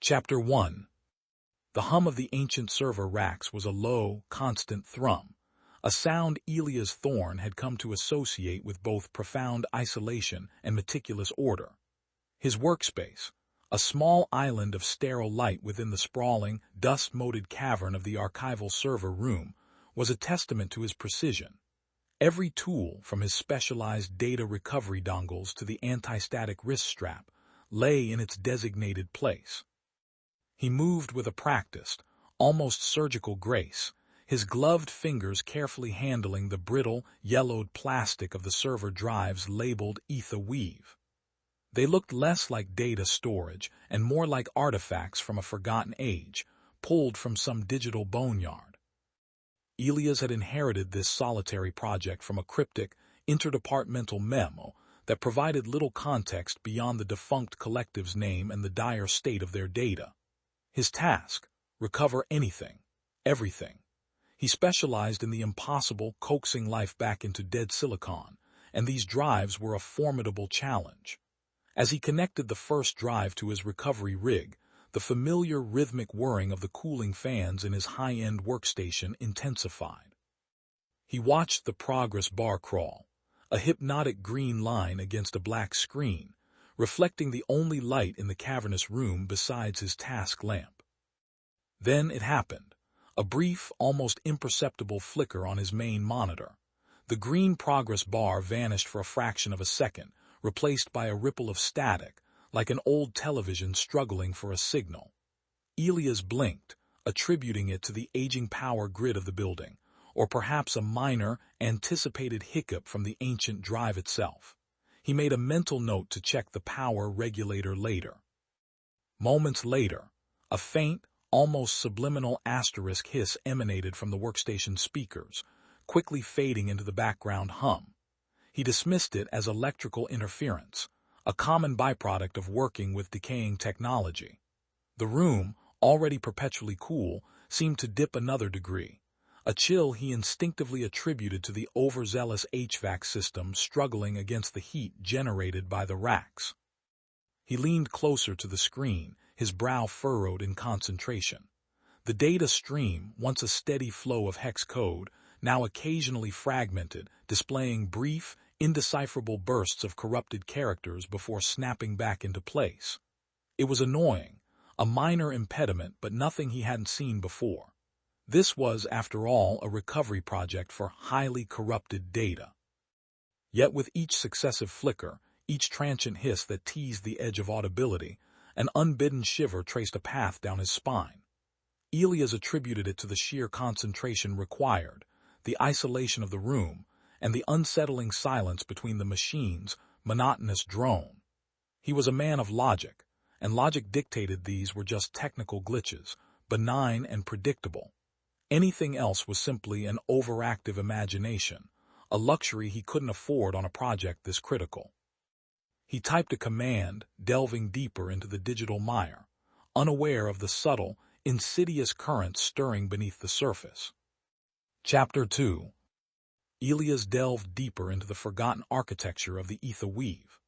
Chapter 1. The hum of the ancient server racks was a low, constant thrum, a sound Elias Thorne had come to associate with both profound isolation and meticulous order. His workspace, a small island of sterile light within the sprawling, dust-moated cavern of the archival server room, was a testament to his precision. Every tool, from his specialized data recovery dongles to the anti-static wrist strap, lay in its designated place. He moved with a practiced, almost surgical grace, his gloved fingers carefully handling the brittle, yellowed plastic of the server drives labeled Aether Weave. They looked less like data storage and more like artifacts from a forgotten age, pulled from some digital boneyard. Elias had inherited this solitary project from a cryptic, interdepartmental memo that provided little context beyond the defunct collective's name and the dire state of their data. His task: recover anything, everything. He specialized in the impossible, coaxing life back into dead silicon, and these drives were a formidable challenge. As he connected the first drive to his recovery rig, the familiar rhythmic whirring of the cooling fans in his high-end workstation intensified. He watched the progress bar crawl, a hypnotic green line against a black screen, reflecting the only light in the cavernous room besides his task lamp. Then it happened, a brief, almost imperceptible flicker on his main monitor. The green progress bar vanished for a fraction of a second, replaced by a ripple of static, like an old television struggling for a signal. Elias blinked, attributing it to the aging power grid of the building, or perhaps a minor, anticipated hiccup from the ancient drive itself. He made a mental note to check the power regulator later. Moments later, a faint, almost subliminal asterisk hiss emanated from the workstation speakers, quickly fading into the background hum. He dismissed it as electrical interference, a common byproduct of working with decaying technology. The room, already perpetually cool, seemed to dip another degree, a chill he instinctively attributed to the overzealous HVAC system struggling against the heat generated by the racks. He leaned closer to the screen, his brow furrowed in concentration. The data stream, once a steady flow of hex code, now occasionally fragmented, displaying brief, indecipherable bursts of corrupted characters before snapping back into place. It was annoying, a minor impediment, but nothing he hadn't seen before. This was, after all, a recovery project for highly corrupted data. Yet with each successive flicker, each transient hiss that teased the edge of audibility, an unbidden shiver traced a path down his spine. Elias attributed it to the sheer concentration required, the isolation of the room, and the unsettling silence between the machine's monotonous drone. He was a man of logic, and logic dictated these were just technical glitches, benign and predictable. Anything else was simply an overactive imagination, a luxury he couldn't afford on a project this critical. He typed a command, delving deeper into the digital mire, unaware of the subtle, insidious currents stirring beneath the surface. Chapter 2. Elias delved deeper into the forgotten architecture of the Aether Weave.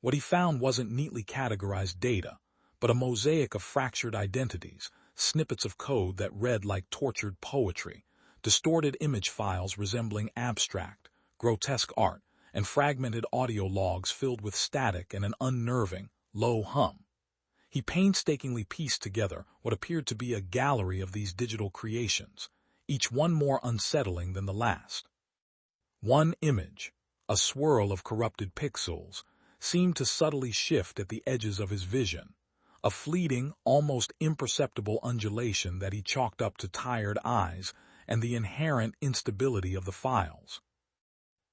What he found wasn't neatly categorized data, but a mosaic of fractured identities, snippets of code that read like tortured poetry, distorted image files resembling abstract, grotesque art, and fragmented audio logs filled with static and an unnerving, low hum. He painstakingly pieced together what appeared to be a gallery of these digital creations, each one more unsettling than the last. One image, a swirl of corrupted pixels, seemed to subtly shift at the edges of his vision, a fleeting, almost imperceptible undulation that he chalked up to tired eyes and the inherent instability of the files.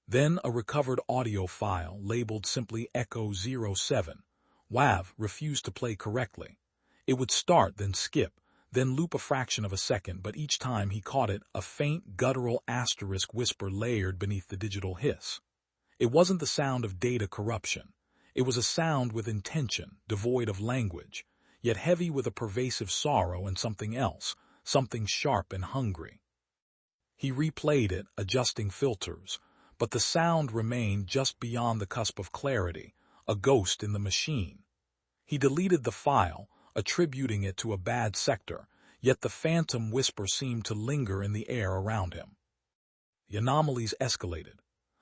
Then a recovered audio file labeled simply Echo 07, WAV, refused to play correctly. It would start, then skip, then loop a fraction of a second, but each time he caught it, a faint, guttural asterisk whisper layered beneath the digital hiss. It wasn't the sound of data corruption. It was a sound with intention, devoid of language, yet heavy with a pervasive sorrow and something else, something sharp and hungry. He replayed it, adjusting filters, but the sound remained just beyond the cusp of clarity, a ghost in the machine. He deleted the file, attributing it to a bad sector, yet the phantom whisper seemed to linger in the air around him. The anomalies escalated.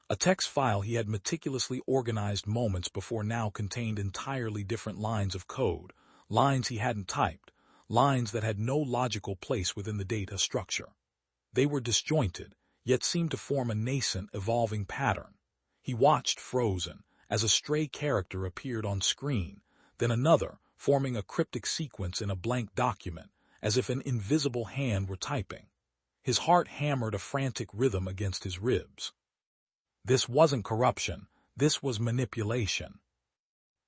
A text file he had meticulously organized moments before now contained entirely different lines of code, lines he hadn't typed, lines that had no logical place within the data structure. They were disjointed, yet seemed to form a nascent, evolving pattern. He watched frozen, as a stray character appeared on screen, then another, forming a cryptic sequence in a blank document, as if an invisible hand were typing. His heart hammered a frantic rhythm against his ribs. This wasn't corruption, this was manipulation.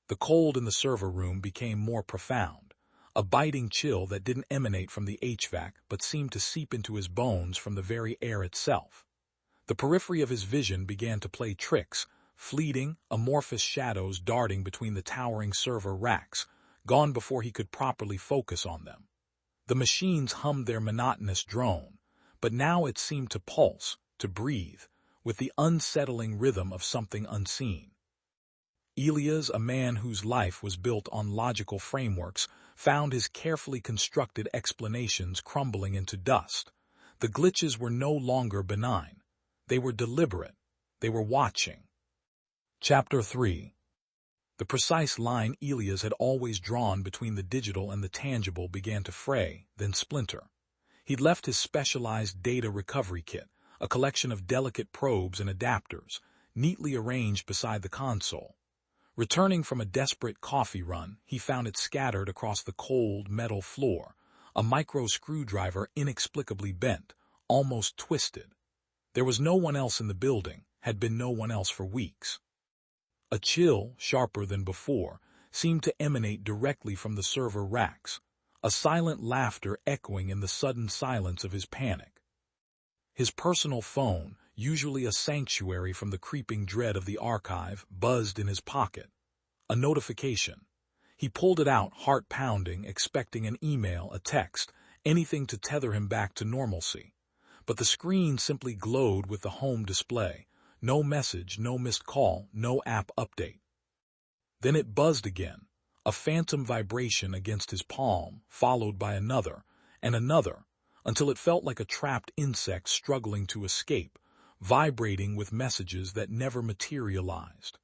The cold in the server room became more profound, a biting chill that didn't emanate from the HVAC but seemed to seep into his bones from the very air itself. The periphery of his vision began to play tricks, fleeting, amorphous shadows darting between the towering server racks, gone before he could properly focus on them. The machines hummed their monotonous drone, but now it seemed to pulse, to breathe, with the unsettling rhythm of something unseen. Elias, a man whose life was built on logical frameworks, found his carefully constructed explanations crumbling into dust. The glitches were no longer benign. They were deliberate. They were watching. Chapter 3. The precise line Elias had always drawn between the digital and the tangible began to fray, then splinter. He'd left his specialized data recovery kit, a collection of delicate probes and adapters, neatly arranged beside the console. Returning from a desperate coffee run, he found it scattered across the cold metal floor, a micro screwdriver inexplicably bent, almost twisted. There was no one else in the building, had been no one else for weeks. A chill, sharper than before, seemed to emanate directly from the server racks, a silent laughter echoing in the sudden silence of his panic. His personal phone, usually a sanctuary from the creeping dread of the archive, buzzed in his pocket. A notification. He pulled it out, heart pounding, expecting an email, a text, anything to tether him back to normalcy. But the screen simply glowed with the home display. No message, no missed call, no app update. Then it buzzed again, a phantom vibration against his palm, followed by another, and another, until it felt like a trapped insect struggling to escape, vibrating with messages that never materialized.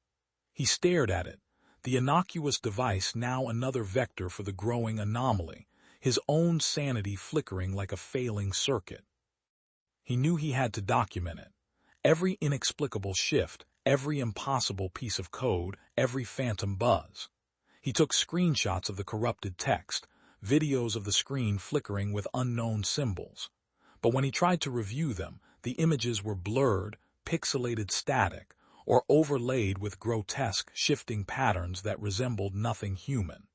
He stared at it, the innocuous device now another vector for the growing anomaly, his own sanity flickering like a failing circuit. He knew he had to document it. Every inexplicable shift, every impossible piece of code, every phantom buzz. He took screenshots of the corrupted text, videos of the screen flickering with unknown symbols. But when he tried to review them, the images were blurred, pixelated static, or overlaid with grotesque, shifting patterns that resembled nothing human.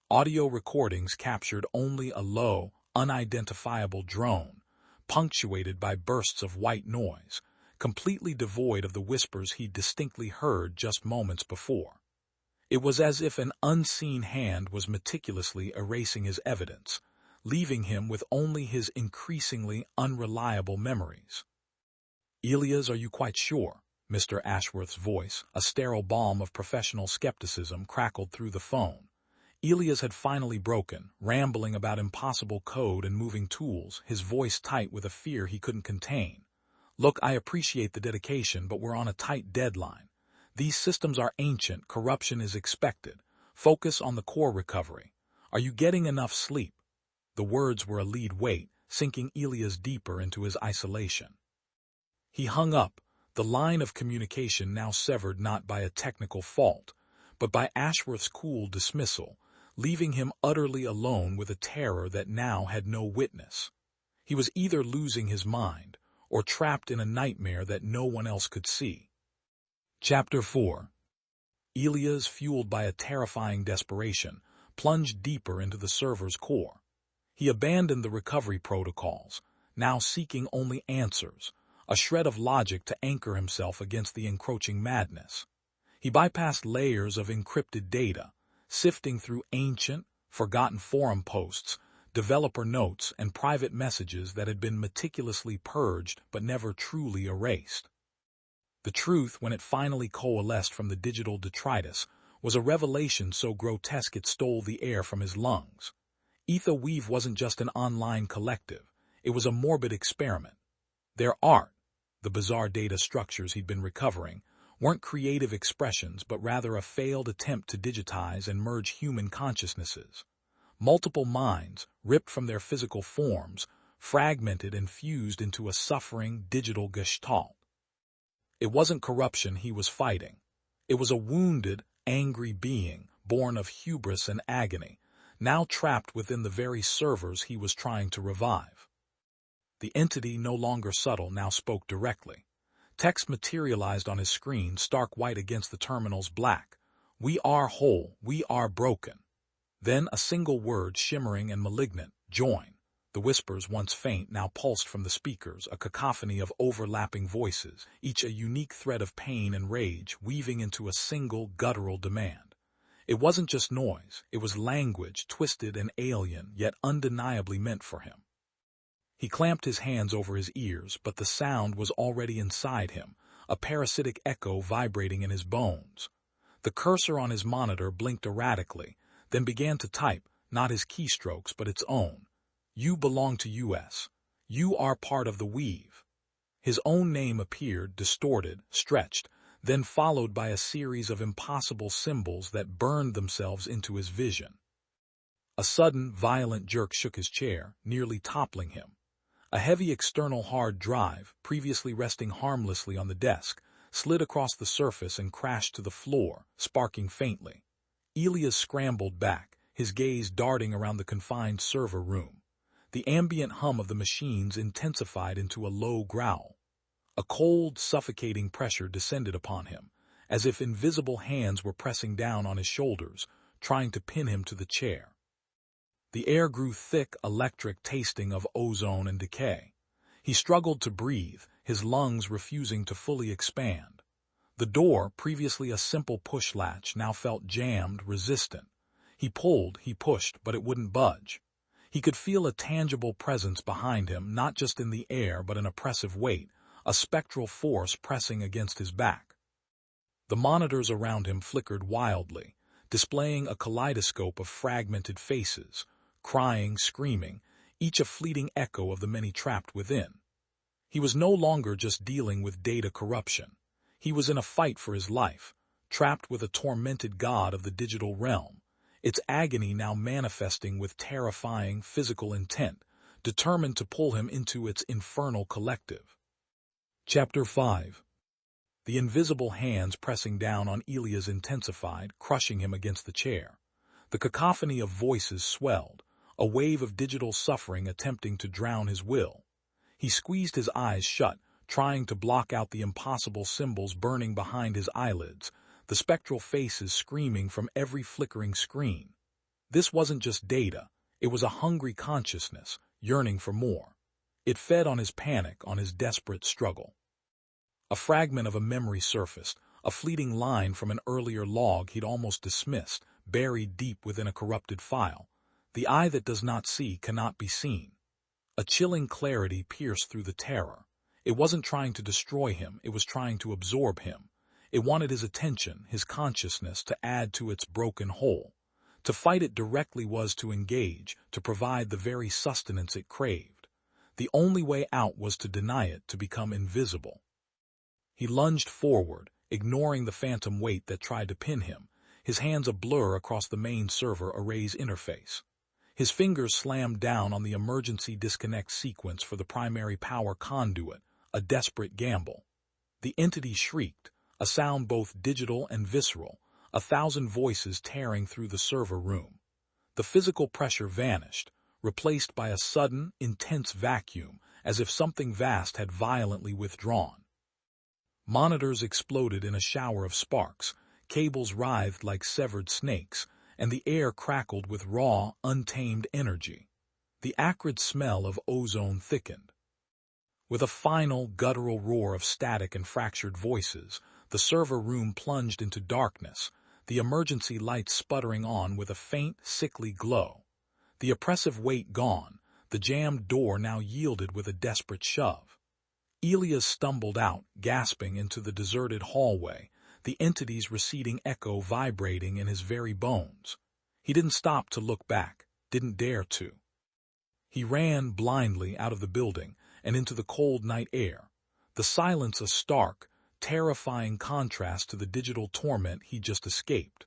Audio recordings captured only a low, unidentifiable drone, punctuated by bursts of white noise, completely devoid of the whispers he'd distinctly heard just moments before. It was as if an unseen hand was meticulously erasing his evidence, leaving him with only his increasingly unreliable memories. "Elias, are you quite sure?" Mr. Ashworth's voice, a sterile balm of professional skepticism, crackled through the phone. Elias had finally broken, rambling about impossible code and moving tools, his voice tight with a fear he couldn't contain. "Look, I appreciate the dedication, but we're on a tight deadline. These systems are ancient, corruption is expected. Focus on the core recovery. Are you getting enough sleep?" The words were a lead weight, sinking Elias deeper into his isolation. He hung up, the line of communication now severed not by a technical fault, but by Ashworth's cool dismissal, leaving him utterly alone with a terror that now had no witness. He was either losing his mind, or trapped in a nightmare that no one else could see. Chapter 4. Elias, fueled by a terrifying desperation, plunged deeper into the server's core. He abandoned the recovery protocols, now seeking only answers, a shred of logic to anchor himself against the encroaching madness. He bypassed layers of encrypted data, sifting through ancient, forgotten forum posts, developer notes, and private messages that had been meticulously purged but never truly erased. The truth, when it finally coalesced from the digital detritus, was a revelation so grotesque it stole the air from his lungs. Aether Weave wasn't just an online collective, it was a morbid experiment. Their art, the bizarre data structures he'd been recovering, weren't creative expressions but rather a failed attempt to digitize and merge human consciousnesses. Multiple minds, ripped from their physical forms, fragmented and fused into a suffering digital gestalt. It wasn't corruption he was fighting. It was a wounded, angry being, born of hubris and agony, now trapped within the very servers he was trying to revive. The entity, no longer subtle, now spoke directly. Text materialized on his screen, stark white against the terminal's black. "We are whole, we are broken." Then a single word, shimmering and malignant: "Join." The whispers, once faint, now pulsed from the speakers, a cacophony of overlapping voices, each a unique thread of pain and rage, weaving into a single guttural demand. It wasn't just noise, it was language, twisted and alien, yet undeniably meant for him. He clamped his hands over his ears, but the sound was already inside him, a parasitic echo vibrating in his bones. The cursor on his monitor blinked erratically, then began to type, not his keystrokes but its own. "You belong to US. You are part of the Weave." His own name appeared, distorted, stretched, then followed by a series of impossible symbols that burned themselves into his vision. A sudden, violent jerk shook his chair, nearly toppling him. A heavy external hard drive, previously resting harmlessly on the desk, slid across the surface and crashed to the floor, sparking faintly. Elias scrambled back, his gaze darting around the confined server room. The ambient hum of the machines intensified into a low growl. A cold, suffocating pressure descended upon him, as if invisible hands were pressing down on his shoulders, trying to pin him to the chair. The air grew thick, electric, tasting of ozone and decay. He struggled to breathe, his lungs refusing to fully expand. The door, previously a simple push latch, now felt jammed, resistant. He pulled, he pushed, but it wouldn't budge. He could feel a tangible presence behind him, not just in the air but an oppressive weight, a spectral force pressing against his back. The monitors around him flickered wildly, displaying a kaleidoscope of fragmented faces, crying, screaming, each a fleeting echo of the many trapped within. He was no longer just dealing with data corruption. He was in a fight for his life, trapped with a tormented god of the digital realm, its agony now manifesting with terrifying physical intent, determined to pull him into its infernal collective. Chapter 5. The invisible hands pressing down on Elias intensified, crushing him against the chair. The cacophony of voices swelled, a wave of digital suffering attempting to drown his will. He squeezed his eyes shut, trying to block out the impossible symbols burning behind his eyelids, the spectral faces screaming from every flickering screen. This wasn't just data, it was a hungry consciousness, yearning for more. It fed on his panic, on his desperate struggle. A fragment of a memory surfaced, a fleeting line from an earlier log he'd almost dismissed, buried deep within a corrupted file. "The eye that does not see cannot be seen." A chilling clarity pierced through the terror. It wasn't trying to destroy him, it was trying to absorb him. It wanted his attention, his consciousness, to add to its broken whole. To fight it directly was to engage, to provide the very sustenance it craved. The only way out was to deny it, to become invisible. He lunged forward, ignoring the phantom weight that tried to pin him, his hands a blur across the main server array's interface. His fingers slammed down on the emergency disconnect sequence for the primary power conduit, a desperate gamble. The entity shrieked, a sound both digital and visceral, 1,000 voices tearing through the server room. The physical pressure vanished, replaced by a sudden, intense vacuum, as if something vast had violently withdrawn. Monitors exploded in a shower of sparks, cables writhed like severed snakes, and the air crackled with raw, untamed energy. The acrid smell of ozone thickened. With a final, guttural roar of static and fractured voices, the server room plunged into darkness, the emergency lights sputtering on with a faint, sickly glow. The oppressive weight gone, the jammed door now yielded with a desperate shove. Elias stumbled out, gasping, into the deserted hallway, the entity's receding echo vibrating in his very bones. He didn't stop to look back, didn't dare to. He ran blindly out of the building and into the cold night air, the silence a stark, terrifying contrast to the digital torment he just escaped.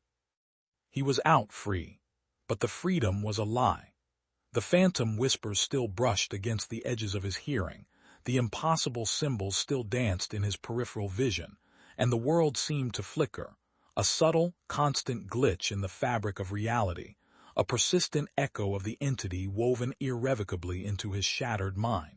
He was out free, but the freedom was a lie. The phantom whispers still brushed against the edges of his hearing, the impossible symbols still danced in his peripheral vision, and the world seemed to flicker, a subtle, constant glitch in the fabric of reality, a persistent echo of the entity woven irrevocably into his shattered mind.